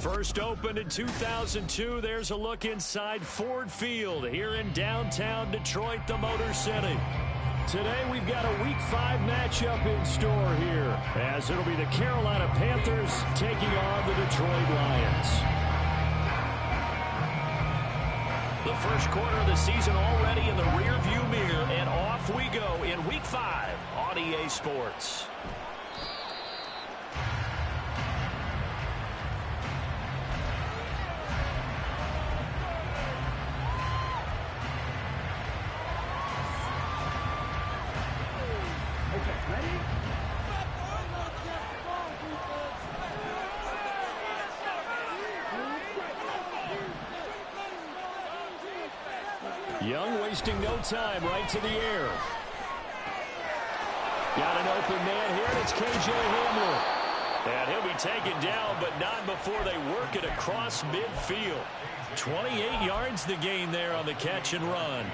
First opened in 2002, there's a look inside Ford Field here in downtown Detroit, the Motor City. Today we've got a Week 5 matchup in store here, as it'll be the Carolina Panthers taking on the Detroit Lions. The first quarter of the season already in the rearview mirror, and off we go in Week 5 on EA Sports. Young wasting no time, right to the air. Got an open man here, and it's KJ Hamler. And he'll be taken down, but not before they work it across midfield. 28 yards the gain there on the catch and run.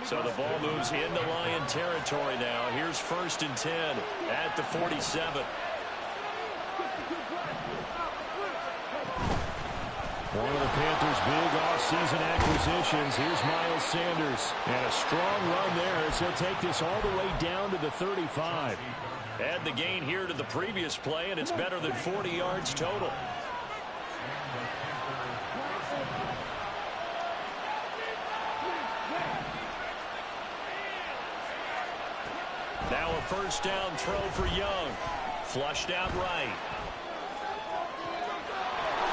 So the ball moves into Lion territory now. Here's 1st and 10 at the 47. One of the Panthers' big offseason acquisitions. Here's Miles Sanders. And a strong run there as he'll take this all the way down to the 35. Add the gain here to the previous play, and it's better than 40 yards total. Now a first down throw for Young. Flushed out right.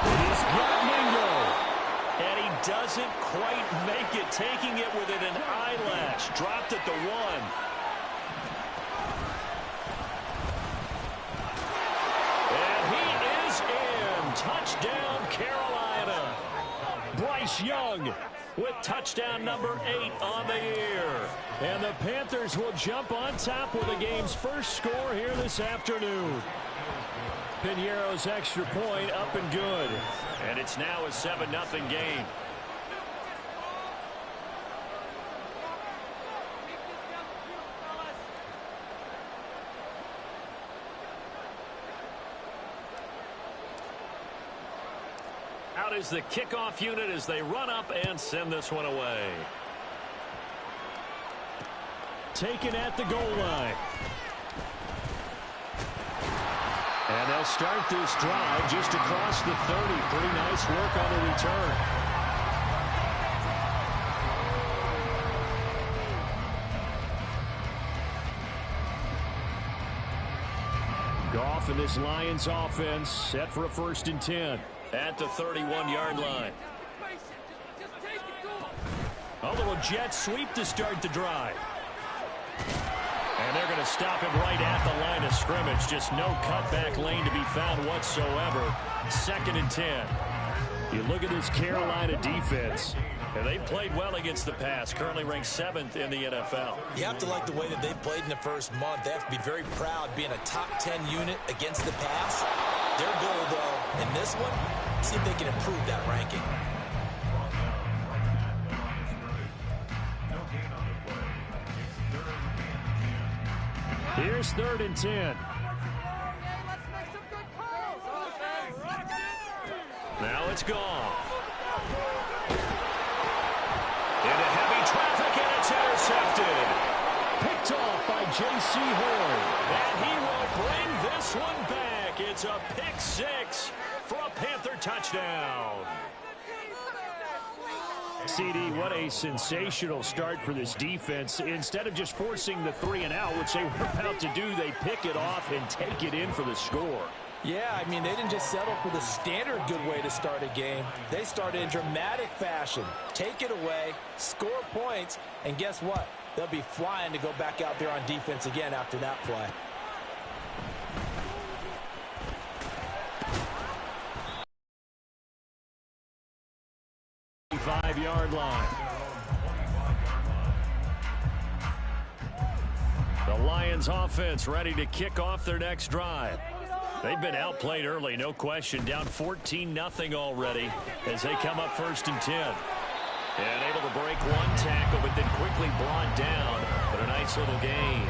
He's got Mingo. And he doesn't quite make it, taking it within an eyelash. Dropped at the 1. And he is in. Touchdown, Carolina. Bryce Young with touchdown number 8 on the year. And the Panthers will jump on top with the game's first score here this afternoon. Piñeiro's extra point up and good. And it's now a 7-0 game. Out is the kickoff unit as they run up and send this one away. Taken at the goal line. And they'll start this drive just across the 30. Pretty nice work on the return. Goff and this Lions offense set for a 1st and 10 at the 31-yard line. A little jet sweep to start the drive. And they're going to stop him right at the line of scrimmage. Just no cutback lane to be found whatsoever. 2nd and 10. You look at this Carolina defense, and they've played well against the pass. Currently ranked 7th in the NFL. You have to like the way that they've played in the first month. They have to be very proud being a top 10 unit against the pass. Their goal, though, in this one, see if they can improve that ranking. Here's 3rd and 10. Now it's gone. Into heavy traffic, and it's intercepted. Picked off by J.C. Horn. And he will bring this one back. It's a pick 6 for a Panther touchdown. CD, what a sensational start for this defense. Instead of just forcing the 3 and out, which they were about to do, they pick it off and take it in for the score. Yeah, I mean, they didn't just settle for the standard good way to start a game. They started in dramatic fashion. Take it away, score points, and guess what? They'll be flying to go back out there on defense again after that play. Five-yard line. The Lions offense ready to kick off their next drive. They've been outplayed early, no question. Down 14-0 already as they come up 1st and 10. And able to break one tackle, but then quickly brought down. But a nice little gain.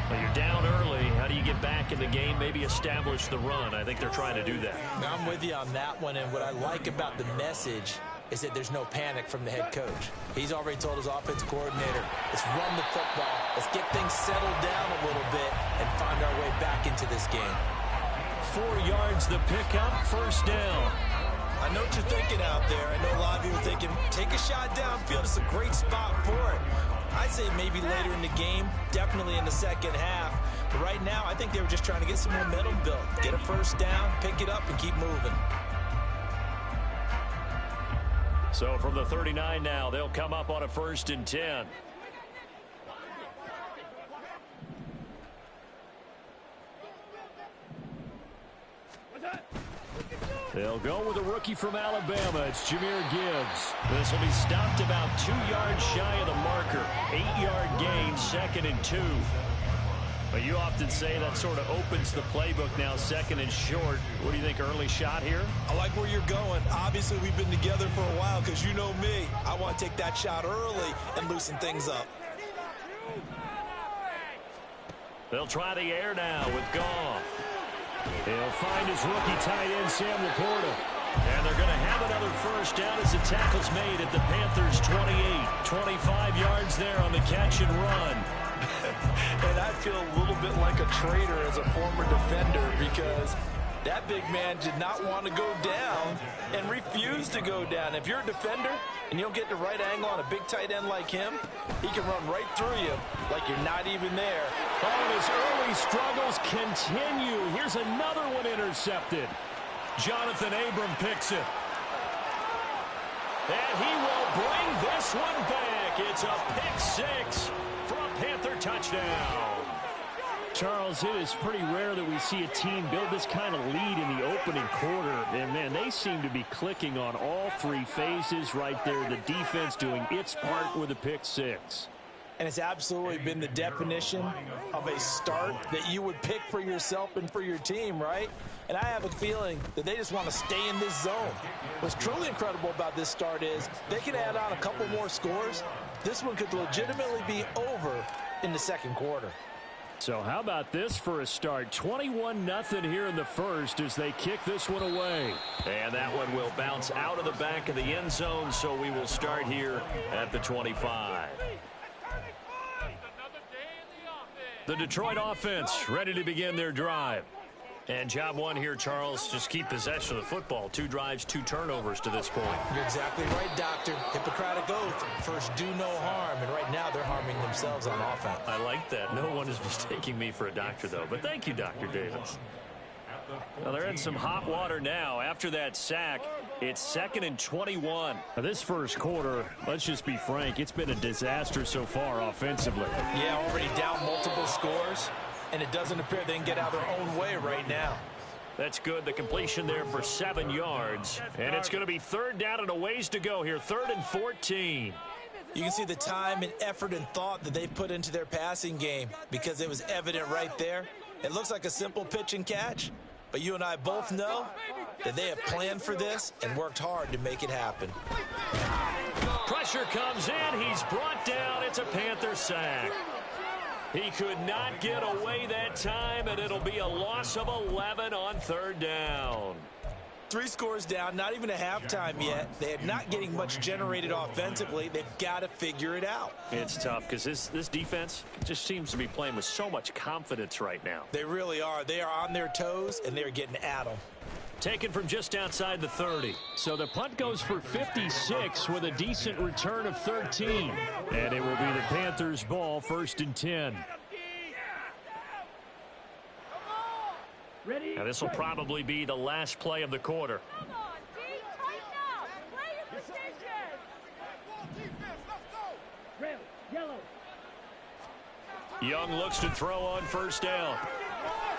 Well, you're down early. How do you get back in the game, maybe establish the run? I think they're trying to do that. Now, I'm with you on that one, and what I like about the message is that there's no panic from the head coach. He's already told his offense coordinator, let's run the football, let's get things settled down a little bit and find our way back into this game. 4 yards the pickup, first down. I know what you're thinking out there. I know a lot of you are thinking, take a shot downfield. It's a great spot for it. I'd say maybe later in the game, definitely in the second half. But right now, I think they were just trying to get some momentum built. Get a first down, pick it up, and keep moving. So from the 39 now, they'll come up on a 1st and 10. They'll go with a rookie from Alabama. It's Jahmyr Gibbs. This will be stopped about 2 yards shy of the marker. 8-yard gain, 2nd and 2. But you often say that sort of opens the playbook now, 2nd and short. What do you think, early shot here? I like where you're going. Obviously, we've been together for a while because you know me. I want to take that shot early and loosen things up. They'll try the air now with Goff. He'll find his rookie tight end, Sam Laporta. And they're going to have another first down as the tackle's made at the Panthers' 28. 25 yards there on the catch and run. And I feel a little bit like a traitor as a former defender because that big man did not want to go down and refused to go down. If you're a defender and you'll get the right angle on a big tight end like him, he can run right through you like you're not even there. Oh, and his early struggles continue. Here's another one intercepted. Jonathan Abram picks it. And he will bring this one back. It's a pick 6 for a Panther touchdown. Charles, it is pretty rare that we see a team build this kind of lead in the opening quarter. And, man, they seem to be clicking on all 3 phases right there. The defense doing its part with a pick 6. And it's absolutely been the definition of a start that you would pick for yourself and for your team, right? And I have a feeling that they just want to stay in this zone. What's truly incredible about this start is they can add on a couple more scores. This one could legitimately be over in the second quarter. So how about this for a start? 21-0 here in the first as they kick this one away. And that one will bounce out of the back of the end zone, so we will start here at the 25. The Detroit offense ready to begin their drive. And job one here, Charles, just keep possession of the football. 2 drives, 2 turnovers to this point. You're exactly right, Doctor. Hippocratic oath. First, do no harm. And right now, they're harming themselves on offense. I like that. No one is mistaking me for a doctor, though. But thank you, Dr. Davis. Well, they're in some hot water now. After that sack, it's 2nd and 21. Now, this first quarter, let's just be frank, it's been a disaster so far offensively. Yeah, already down multiple scores. And it doesn't appear they can get out their own way right now. That's good. The completion there for 7 yards. And it's going to be 3rd down and a ways to go here. 3rd and 14. You can see the time and effort and thought that they've put into their passing game because it was evident right there. It looks like a simple pitch and catch, but you and I both know that they have planned for this and worked hard to make it happen. Pressure comes in. He's brought down. It's a Panther sack. He could not get away that time, and it'll be a loss of 11 on 3rd down. 3 scores down, not even a halftime yet. They are not getting much generated offensively. They've got to figure it out. It's tough because this defense just seems to be playing with so much confidence right now. They really are. They are on their toes, and they're getting at them. Taken from just outside the 30. So the punt goes for 56 with a decent return of 13. And it will be the Panthers' ball, 1st and 10. Now this will probably be the last play of the quarter. Young looks to throw on 1st down.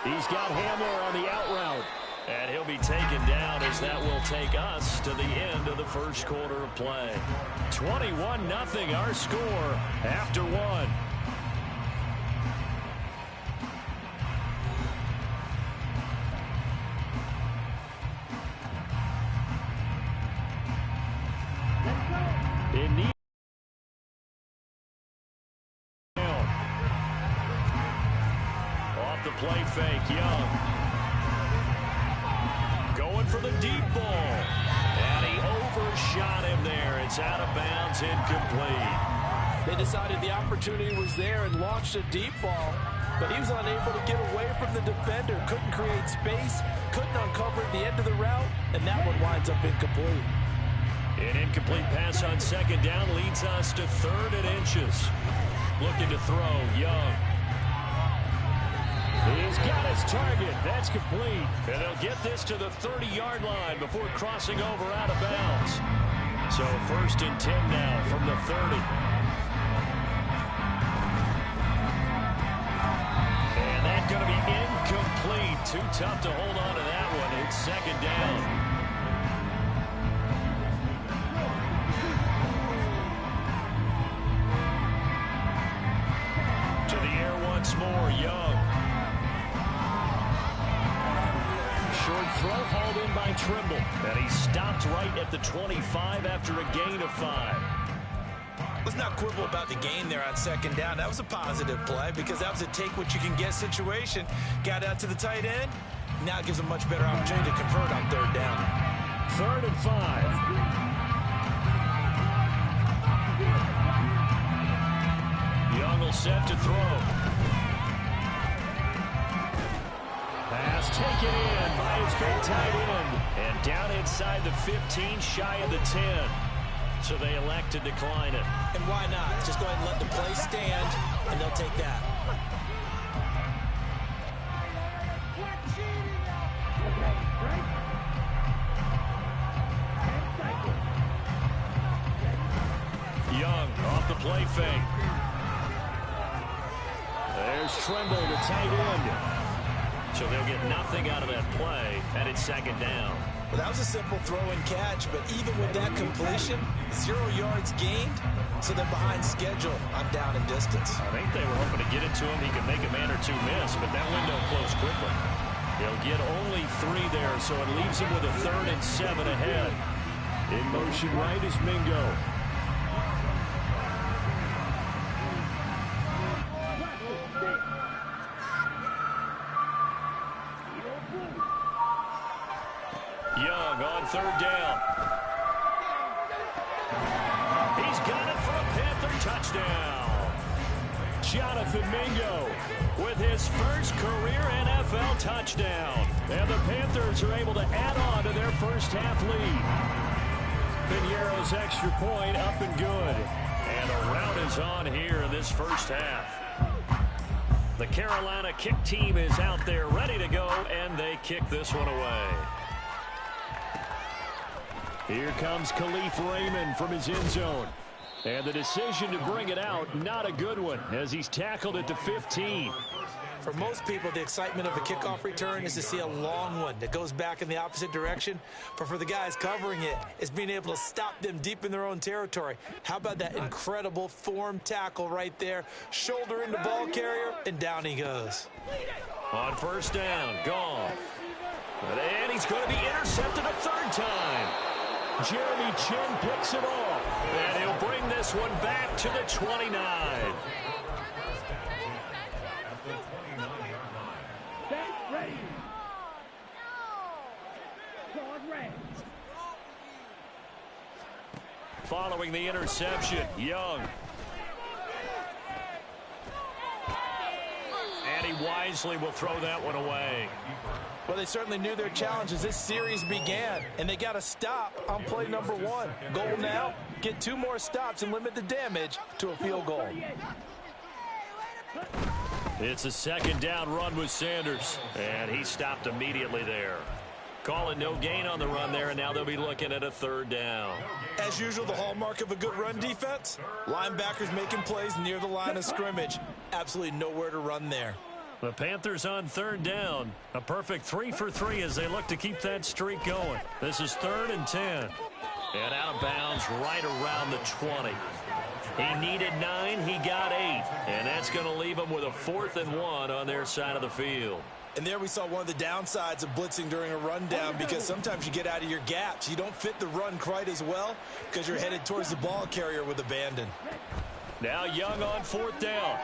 He's got Hamler on the out route. And he'll be taken down as that will take us to the end of the first quarter of play. 21-0 our score after 1. Off the play for the deep ball. And he overshot him there. It's out of bounds, incomplete. They decided the opportunity was there and launched a deep ball, but he was unable to get away from the defender. Couldn't create space, couldn't uncover at the end of the route, and that one winds up incomplete. An incomplete pass on second down leads us to 3rd and inches. Looking to throw, Young. He's got his target. That's complete. And they'll get this to the 30-yard line before crossing over out of bounds. So 1st and 10 now from the 30. And that's going to be incomplete. Too tough to hold on to that one. It's 2nd down. Once more, Young. Short throw hauled in by Trimble. And he stopped right at the 25 after a gain of 5. Let's not quibble about the gain there on 2nd down. That was a positive play because that was a take-what-you-can-get situation. Got out to the tight end. Now it gives a much better opportunity to convert on 3rd down. 3rd and 5. Young will set to throw. Pass taken in by his big tight end. And down inside the 15, shy of the 10. So they elect to decline it. And why not? Just go ahead and let the play stand, and they'll take that. Young off the play fake. There's Trimble, the tight end. So they'll get nothing out of that play, and it's 2nd down. Well, that was a simple throw and catch, but even with that completion, 0 yards gained, so they're behind schedule on down and distance. I think they were hoping to get it to him. He could make a man or two miss, but that window closed quickly. They'll get only 3 there, so it leaves him with a 3rd and 7 ahead. In motion right is Mingo. Young on 3rd down. He's got it for a Panther touchdown. Jonathan Mingo with his first career NFL touchdown. And the Panthers are able to add on to their first half lead. Piñeiro's extra point up and good. And a rout is on here in this first half. The Carolina kick team is out there ready to go, and they kick this one away. Here comes Khalif Raymond from his end zone. And the decision to bring it out, not a good one, as he's tackled at the 15. For most people, the excitement of a kickoff return is to see a long one that goes back in the opposite direction. But for the guys covering it, it's being able to stop them deep in their own territory. How about that incredible form tackle right there? Shoulder into ball carrier, and down he goes. On 1st down, gone. And he's going to be intercepted a 3rd time. Jeremy Chin picks it off, and he'll bring this one back to the 29. Following the interception, Young. And he wisely will throw that one away. Well, they certainly knew their challenge as this series began, and they got a stop on play number 1. Goal now, get 2 more stops and limit the damage to a field goal. It's a 2nd down run with Sanders, and he stopped immediately there. Call it no gain on the run there, and now they'll be looking at a 3rd down. As usual, the hallmark of a good run defense, linebackers making plays near the line of scrimmage. Absolutely nowhere to run there. The Panthers on 3rd down. A perfect 3 for 3 as they look to keep that streak going. This is 3rd and 10. And out of bounds right around the 20. He needed 9, he got 8. And that's going to leave him with a 4th and 1 on their side of the field. And there we saw one of the downsides of blitzing during a rundown, because sometimes you get out of your gaps. You don't fit the run quite as well because you're headed towards the ball carrier with abandon. Now Young on 4th down.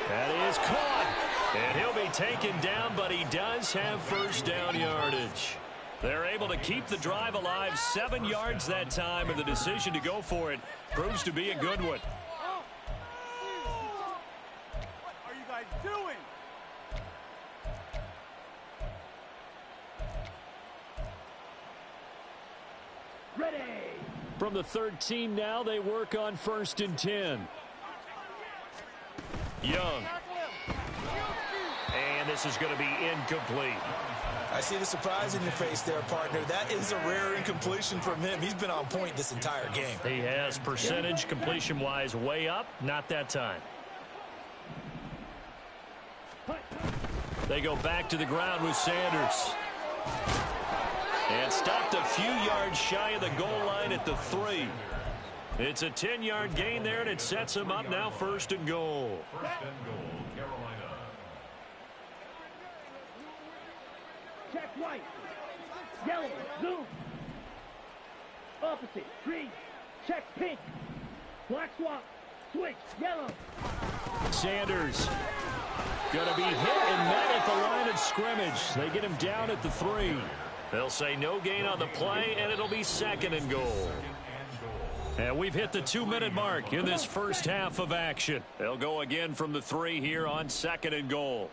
That is caught. And he'll be taken down, but he does have 1st down yardage. They're able to keep the drive alive, 7 yards that time, and the decision to go for it proves to be a good one. What are you guys doing? Ready. From the 13 now, they work on 1st and 10. Young. And this is going to be incomplete. I see the surprise in your face there, partner. That is a rare incompletion from him. He's been on point this entire game. He has percentage completion-wise way up, not that time. They go back to the ground with Sanders. And stopped a few yards shy of the goal line at the 3. It's a 10-yard gain there, and it sets him up now 1st and goal. First and goal, Carolina. Check white. Yellow. Zoom. Opposite. Green. Check pink. Black swap. Switch. Yellow. Sanders going to be hit and met at the line of scrimmage. They get him down at the 3. They'll say no gain on the play, and it'll be 2nd and goal. And we've hit the 2-minute mark in this first half of action. They'll go again from the 3 here on 2nd and goal.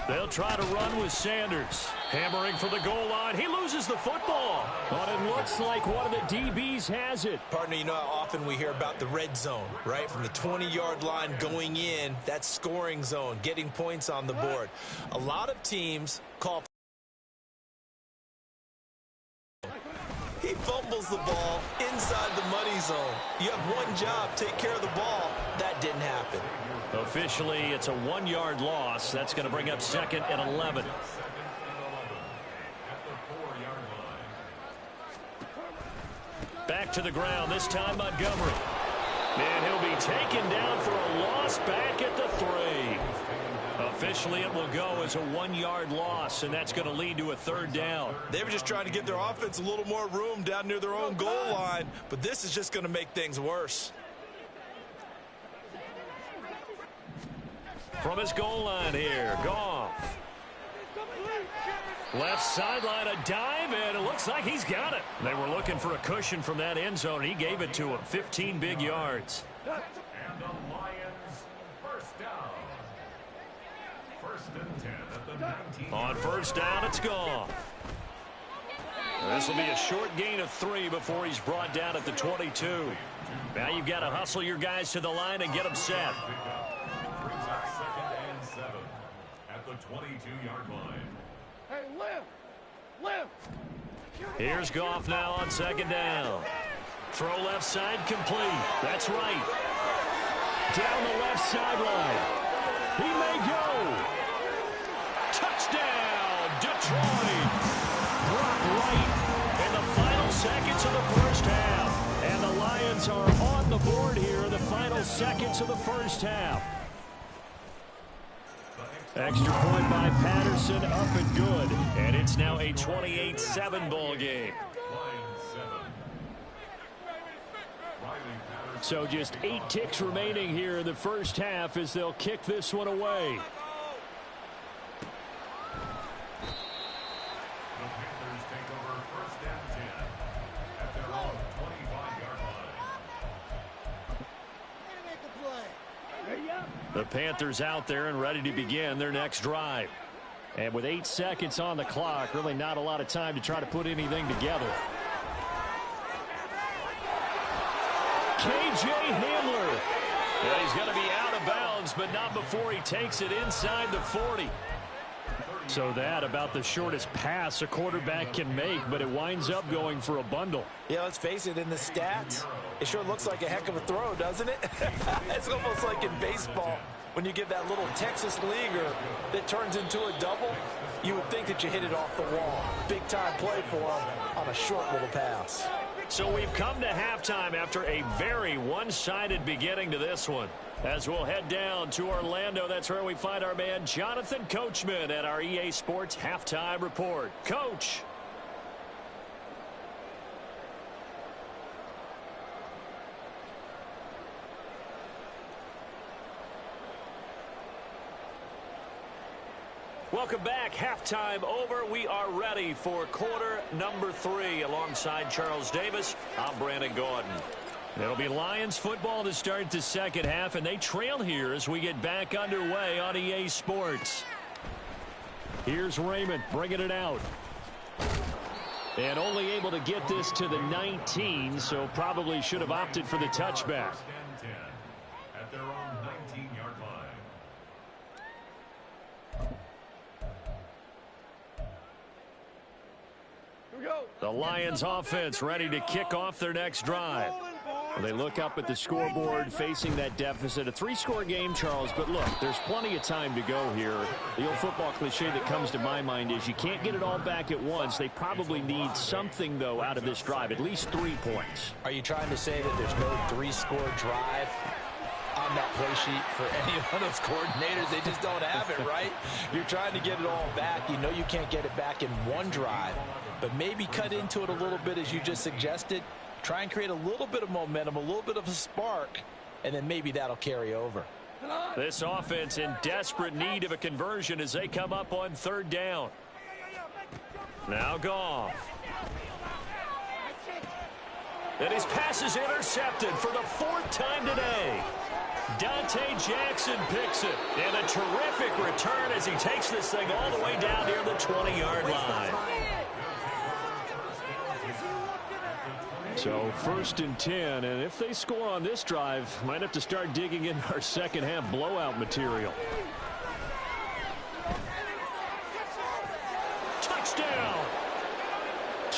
They'll try to run with Sanders. Hammering for the goal line. He loses the football. But it looks like one of the DBs has it. Partner, you know how often we hear about the red zone, right? From the 20-yard line going in, that's scoring zone, getting points on the board. A lot of teams call. He fumbles the ball inside the money zone. You have one job, take care of the ball. That didn't happen. Officially, it's a 1-yard loss. That's going to bring up 2nd and 11. Back to the ground, this time Montgomery. And he'll be taken down for a loss back at the 3. Officially, it will go as a 1-yard loss, and that's going to lead to a 3rd down. They were just trying to give their offense a little more room down near their own goal line, but this is just going to make things worse. From his goal line here, Goff. Left sideline, a dive, and it looks like he's got it. They were looking for a cushion from that end zone. He gave it to him, 15 big yards. And the Lions, first down. 1st and 10 at the 19. On 1st down, it's Goff. This will be a short gain of 3 before he's brought down at the 22. Now you've got to hustle your guys to the line and get them set. Brings up 2nd and 7 at the 22-yard line. Hey, lift! Lift! Here's Goff now on 2nd down. Throw left side complete. That's right. Down the left sideline. He may go. Touchdown, Detroit. Brock Wright in the final seconds of the first half. And the Lions are on the board here in the final seconds of the first half. Extra point by Patterson, up and good. And it's now a 28-7 ball game. So just 8 ticks remaining here in the first half as they'll kick this one away. The Panthers take over 1st and 10 at their own 25-yard line. The Panthers out there and ready to begin their next drive. And with 8 seconds on the clock, really not a lot of time to try to put anything together. K.J. Hamler. Yeah, he's going to be out of bounds, but not before he takes it inside the 40. So that about the shortest pass a quarterback can make, but it winds up going for a bundle. Yeah, let's face it, in the stats, it sure looks like a heck of a throw, doesn't it? It's almost like in baseball when you give that little Texas leaguer that turns into a double. You would think that you hit it off the wall. Big-time play for him on a short little pass. So we've come to halftime after a very one-sided beginning to this one. As we'll head down to Orlando, that's where we find our man Jonathan Coachman at our EA Sports Halftime Report. Coach. Welcome back. Halftime over. We are ready for quarter number 3. Alongside Charles Davis, I'm Brandon Gordon. It'll be Lions football to start the second half, and they trail here as we get back underway on EA Sports. Here's Raymond bringing it out. And only able to get this to the 19, so probably should have opted for the touchback. At their own 19-yard line. Here we go. The Lions offense ready to kick off their next drive. They look up at the scoreboard facing that deficit. A 3-score game, Charles, but look, there's plenty of time to go here. The old football cliche that comes to my mind is you can't get it all back at once. They probably need something, though, out of this drive, at least 3 points. Are you trying to say that there's no 3-score drive on that play sheet for any of those coordinators? They just don't have it, right? You're trying to get it all back. You know you can't get it back in one drive, but maybe cut into it a little bit as you just suggested. Try and create a little bit of momentum, a little bit of a spark, and then maybe that'll carry over. This offense in desperate need of a conversion as they come up on 3rd down. Now Goff. And his pass is intercepted for the 4th time today. Dante Jackson picks it. And a terrific return as he takes this thing all the way down near the 20-yard line. So 1st and 10, and if they score on this drive, might have to start digging in our second half blowout material. Touchdown!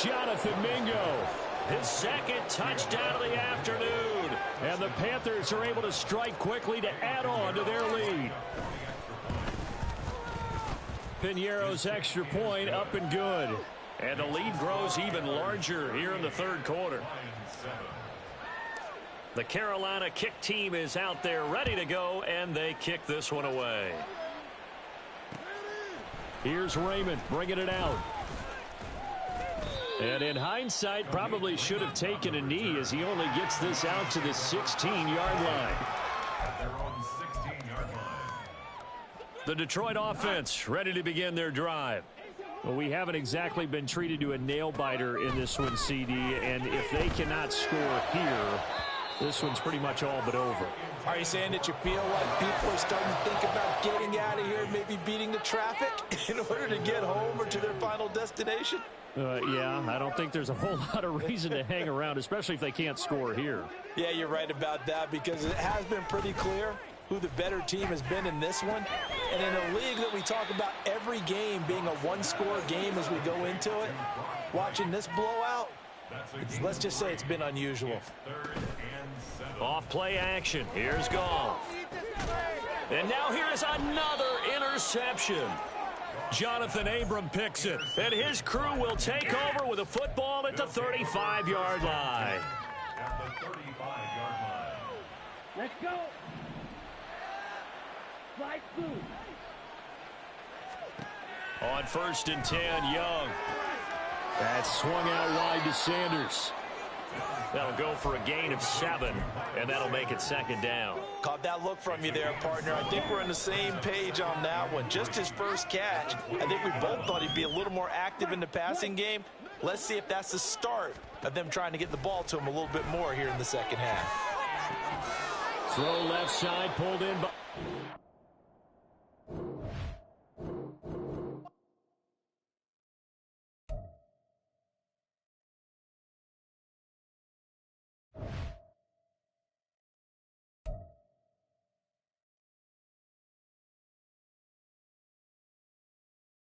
Jonathan Mingo, his 2nd touchdown of the afternoon. And the Panthers are able to strike quickly to add on to their lead. Piñeiro's extra point up and good. And the lead grows even larger here in the 3rd quarter. The Carolina kick team is out there ready to go, and they kick this one away. Here's Raymond bringing it out. And in hindsight, probably should have taken a knee as he only gets this out to the 16-yard line. The Detroit offense ready to begin their drive. Well, we haven't exactly been treated to a nail-biter in this one, CD, and if they cannot score here, this one's pretty much all but over. Are you saying that you feel like people are starting to think about getting out of here, maybe beating the traffic in order to get home or to their final destination? Yeah, I don't think there's a whole lot of reason to hang around, especially if they can't score here. Yeah, you're right about that, because it has been pretty clear who the better team has been in this one. And in a league that we talk about every game being a 1-score game as we go into it, watching this blowout, let's just say it's been unusual. Off play action. Here's Goff. And now here's another interception. Jonathan Abram picks it, and his crew will take over with a football at the 35-yard line. Let's go. Slide through. On 1st and 10, Young. That's swung out wide to Sanders. That'll go for a gain of 7, and that'll make it 2nd down. Caught that look from you there, partner. I think we're on the same page on that one. Just his first catch. I think we both thought he'd be a little more active in the passing game. Let's see if that's the start of them trying to get the ball to him a little bit more here in the second half. Throw left side, pulled in by